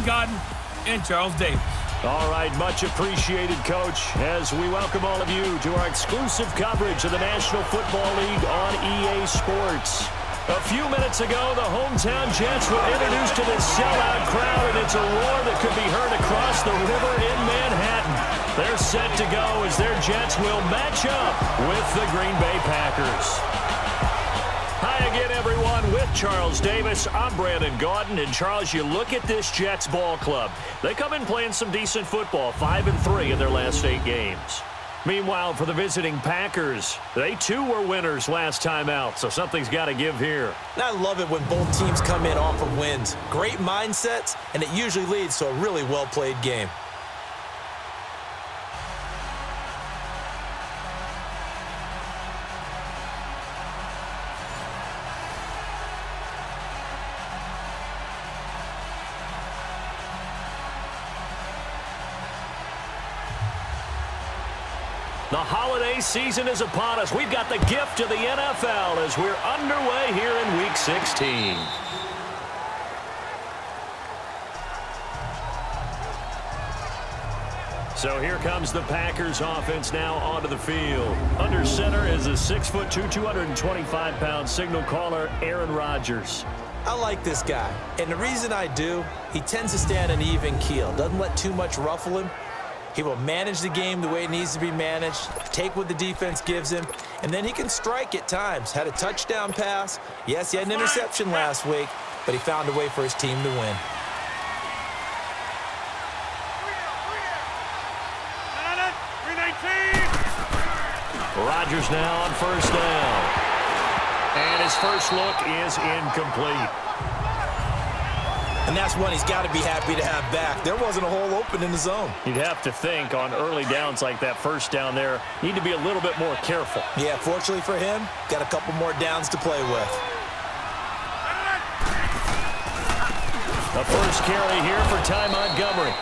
Godden and Charles Davis. All right, much appreciated, Coach, as we welcome all of you to our exclusive coverage of the National Football League on EA Sports. A few minutes ago, the hometown Jets were introduced to this sellout crowd, and it's a roar that could be heard across the river in Manhattan. They're set to go as their Jets will match up with the Green Bay Packers. Hi again, everyone. With Charles Davis, I'm Brandon Gaudin. And, Charles, you look at this Jets ball club. They come in playing some decent football, 5-3 in their last 8 games. Meanwhile, for the visiting Packers, they too were winners last time out, so something's got to give here. And I love it when both teams come in off of wins. Great mindsets, and it usually leads to a really well-played game. The holiday season is upon us. We've got the gift of the NFL as we're underway here in Week 16. So here comes the Packers offense now onto the field. Under center is a 6'2", 225-pound signal caller, Aaron Rodgers. I like this guy, and the reason I do, he tends to stay on an even keel. Doesn't let too much ruffle him. He will manage the game the way it needs to be managed, take what the defense gives him, and then he can strike at times. Had a touchdown pass. Yes, he had an interception last week, but he found a way for his team to win. Rodgers now on first down. And his first look is incomplete. And that's one he's got to be happy to have back. There wasn't a hole open in the zone. You'd have to think on early downs like that first down there, need to be a little bit more careful. Yeah, fortunately for him, got a couple more downs to play with. The first carry here for Ty Montgomery.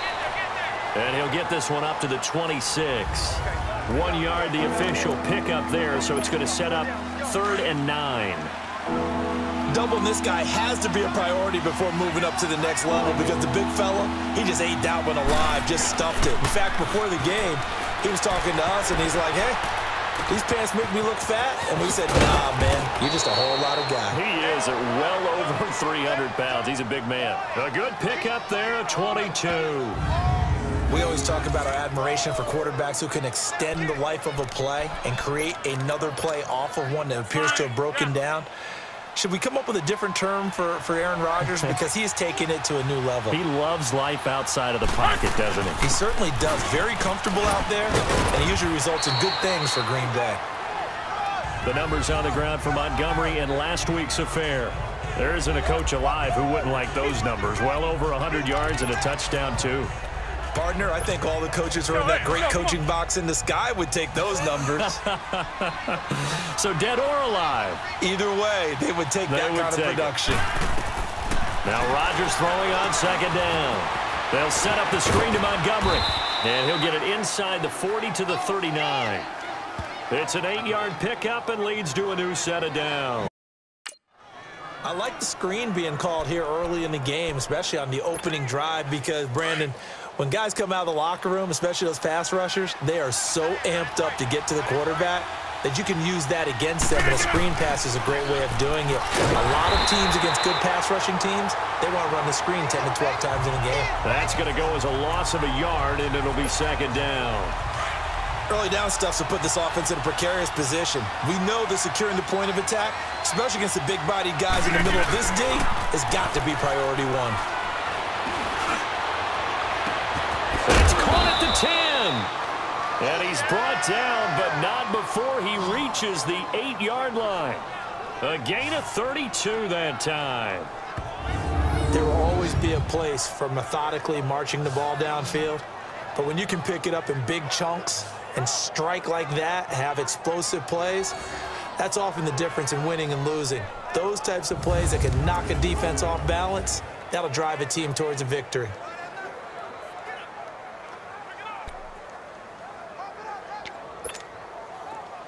And he'll get this one up to the 26. 1 yard, the official pickup there, so it's going to set up 3rd and 9. Doubling this guy has to be a priority before moving up to the next level because the big fella, he just ate that one alive, just stuffed it. In fact, before the game, he was talking to us, and he's like, hey, these pants make me look fat. And we said, nah, man, you're just a whole lot of guy. He is at well over 300 pounds. He's a big man. A good pickup there, 22. We always talk about our admiration for quarterbacks who can extend the life of a play and create another play off of one that appears to have broken down. Should we come up with a different term for Aaron Rodgers? Because he has taken it to a new level. He loves life outside of the pocket, doesn't he? He certainly does. Very comfortable out there, and it usually results in good things for Green Bay. The numbers on the ground for Montgomery in last week's affair. There isn't a coach alive who wouldn't like those numbers. Well over 100 yards and a touchdown, too. Partner, I think all the coaches who are in that great coaching box in the sky would take those numbers. So dead or alive? Either way, they would take that kind of production. Now Rodgers throwing on 2nd down. They'll set up the screen to Montgomery. And he'll get it inside the 40 to the 39. It's an 8-yard pickup and leads to a new set of downs. I like the screen being called here early in the game, especially on the opening drive, because, Brandon, when guys come out of the locker room, especially those pass rushers, they are so amped up to get to the quarterback that you can use that against them, and a screen pass is a great way of doing it. A lot of teams against good pass rushing teams, they want to run the screen 10 to 12 times in a game. That's going to go as a loss of a yard, and it'll be 2nd down. Early down stuff to put this offense in a precarious position. We know that securing the point of attack, especially against the big-bodied guys in the middle of this D, has got to be priority one. It's caught at the 10. And he's brought down, but not before he reaches the 8-yard line. A gain of 32 that time. There will always be a place for methodically marching the ball downfield. But when you can pick it up in big chunks and strike like that, have explosive plays, that's often the difference in winning and losing. Those types of plays that can knock a defense off balance, that'll drive a team towards a victory.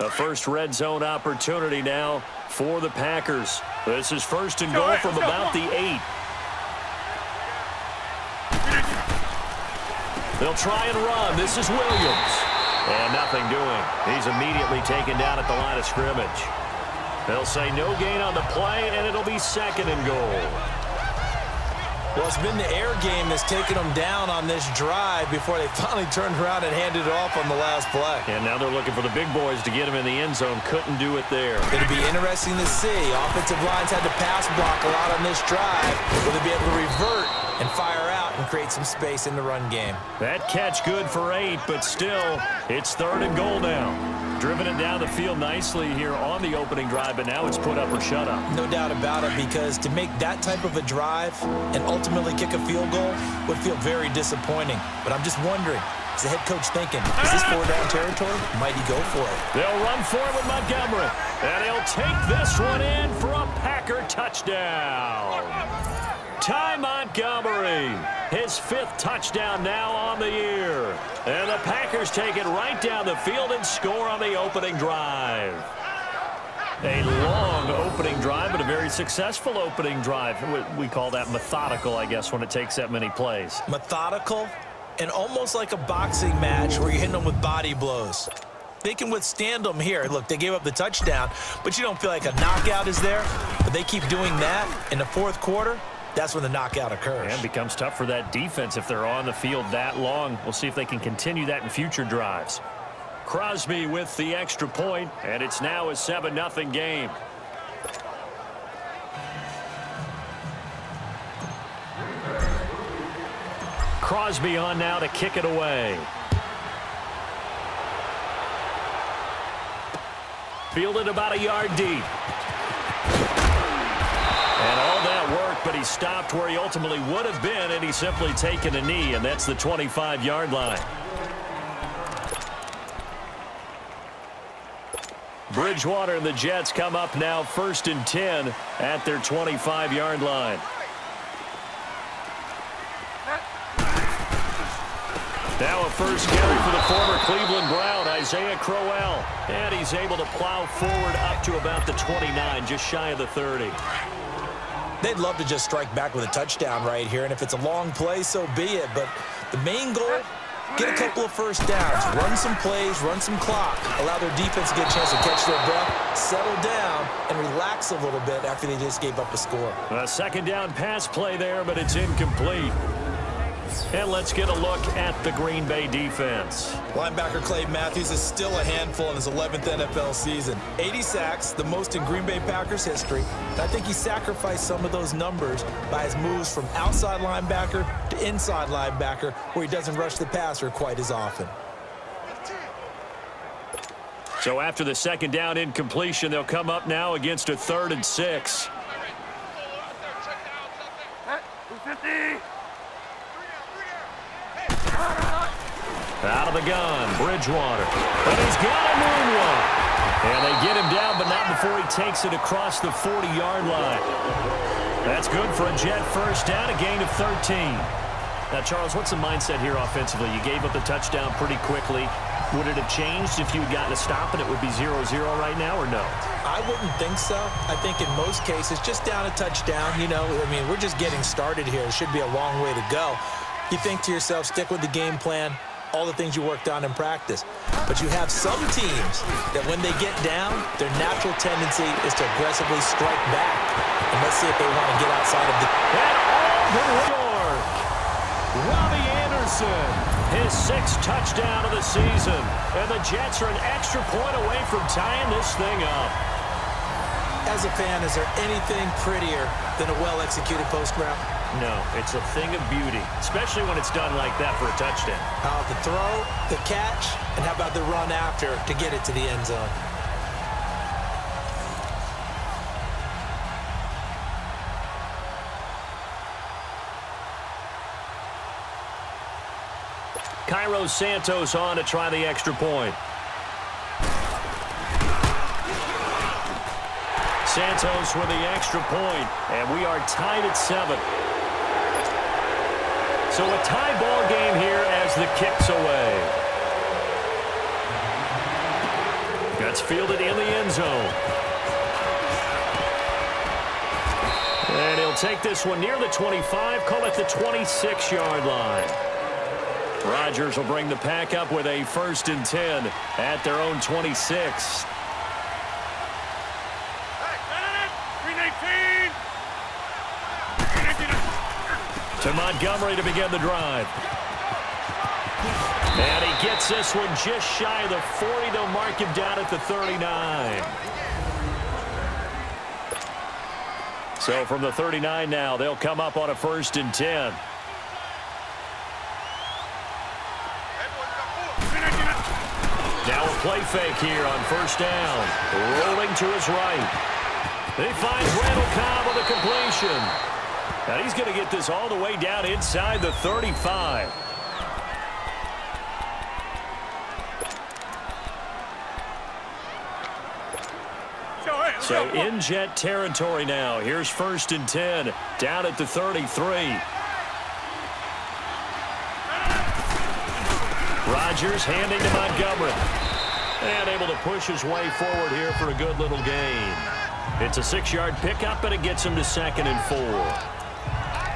A first red zone opportunity now for the Packers. This is 1st and goal from about the 8. They'll try and run. This is Williams. And nothing doing. He's immediately taken down at the line of scrimmage. They'll say no gain on the play, and it'll be 2nd and goal. Well, it's been the air game that's taken them down on this drive before they finally turned around and handed it off on the last play. And now they're looking for the big boys to get him in the end zone. Couldn't do it there. It'll be interesting to see. Offensive lines had to pass block a lot on this drive. Will they be able to revert and fire out and create some space in the run game? That catch good for 8, but still, it's 3rd and goal now. Driven it down the field nicely here on the opening drive, but now it's put up or shut up. No doubt about it, because to make that type of a drive and ultimately kick a field goal would feel very disappointing. But I'm just wondering, is the head coach thinking, is this 4-down territory? Might he go for it? They'll run for it with Montgomery, and he'll take this one in for a Packer touchdown. Ty Montgomery, his 5th touchdown now on the year. And the Packers take it right down the field and score on the opening drive. A long opening drive, but a very successful opening drive. We call that methodical, I guess, when it takes that many plays. Methodical and almost like a boxing match where you're hitting them with body blows. They can withstand them here. Look, they gave up the touchdown, but you don't feel like a knockout is there. But they keep doing that in the 4th quarter. That's when the knockout occurs. And it becomes tough for that defense if they're on the field that long. We'll see if they can continue that in future drives. Crosby with the extra point, and it's now a 7-0 game. Crosby on now to kick it away. Fielded about a yard deep. And all that work, but he stopped where he ultimately would have been, and he's simply taken a knee, and that's the 25-yard line. Bridgewater and the Jets come up now 1st and 10 at their 25-yard line. Now a first carry for the former Cleveland Brown, Isaiah Crowell. And he's able to plow forward up to about the 29, just shy of the 30. They'd love to just strike back with a touchdown right here, and if it's a long play, so be it. But the main goal, get a couple of first downs, run some plays, run some clock, allow their defense to get a chance to catch their breath, settle down, and relax a little bit after they just gave up a score. A 2nd down pass play there, but it's incomplete. And let's get a look at the Green Bay defense. Linebacker Clay Matthews is still a handful in his 11th NFL season. 80 sacks, the most in Green Bay Packers history. And I think he sacrificed some of those numbers by his moves from outside linebacker to inside linebacker, where he doesn't rush the passer quite as often. So after the 2nd down incompletion, they'll come up now against a 3rd and 6. Out of the gun, Bridgewater. But he's got a moonwalk. And they get him down, but not before he takes it across the 40-yard line. That's good for a Jet first down, a gain of 13. Now, Charles, what's the mindset here offensively? You gave up the touchdown pretty quickly. Would it have changed if you had gotten a stop and it would be 0-0 right now, or no? I wouldn't think so. I think in most cases, just down a touchdown, you know, I mean, we're just getting started here. It should be a long way to go. You think to yourself, stick with the game plan, all the things you worked on in practice. But you have some teams that when they get down, their natural tendency is to aggressively strike back. And let's see if they want to get outside of the... And all the York! Robbie Anderson, his 6th touchdown of the season. And the Jets are an extra point away from tying this thing up. As a fan, is there anything prettier than a well-executed post route? No, it's a thing of beauty, especially when it's done like that for a touchdown. How about the throw, the catch, and how about the run after to get it to the end zone? Cairo Santos on to try the extra point. Santos with the extra point, and we are tied at 7. So a tie ball game here as the kick's away. That's fielded in the end zone. And he'll take this one near the 25, call it the 26-yard line. Rodgers will bring the pack up with a 1st and 10 at their own 26. To Montgomery to begin the drive. And he gets this one just shy of the 40. They'll mark him down at the 39. So from the 39 now, they'll come up on a 1st and 10. Now a play fake here on 1st down. Rolling to his right. He finds Randall Cobb with a completion. And he's going to get this all the way down inside the 35. So in Jet territory now. Here's 1st and 10 down at the 33. Rodgers handing to Montgomery. And able to push his way forward here for a good little gain. It's a 6-yard pickup, and it gets him to 2nd and 4.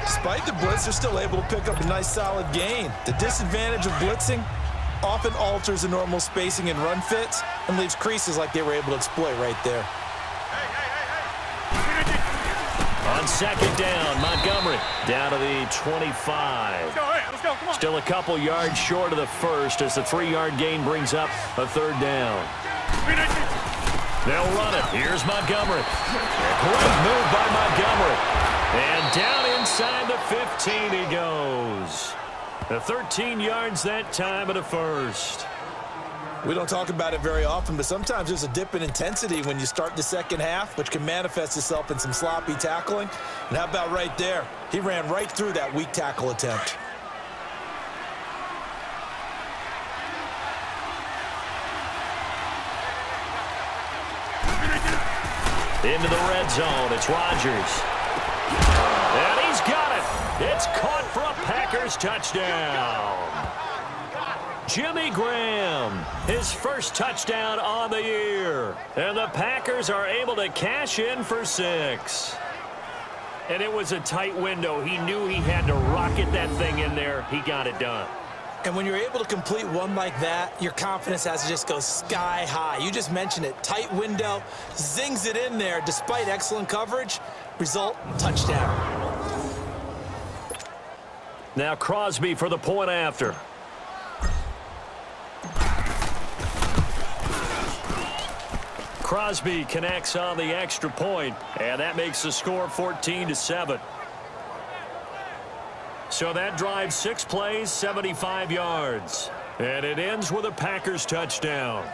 Despite the blitz, they're still able to pick up a nice solid gain. The disadvantage of blitzing often alters the normal spacing and run fits and leaves creases like they were able to exploit right there. On 2nd down, Montgomery down to the 25. Let's go, come on. Still a couple yards short of the 1st as the 3-yard gain brings up a 3rd down. They'll run it. Here's Montgomery. Great move by Montgomery. And down inside the 15 he goes. The 13 yards that time of the 1st. We don't talk about it very often, but sometimes there's a dip in intensity when you start the second half, which can manifest itself in some sloppy tackling. And how about right there? He ran right through that weak tackle attempt. Into the red zone. It's Rodgers. And he's got it. It's caught for a Packers touchdown. Jimmy Graham, his 1st touchdown on the year. And the Packers are able to cash in for 6. And it was a tight window. He knew he had to rocket that thing in there. He got it done. And when you're able to complete one like that, your confidence has to just go sky high. You just mentioned it. Tight window, zings it in there despite excellent coverage. Result, touchdown. Now Crosby for the point after. Crosby connects on the extra point, and that makes the score 14-7. So that drives 6 plays, 75 yards. And it ends with a Packers touchdown.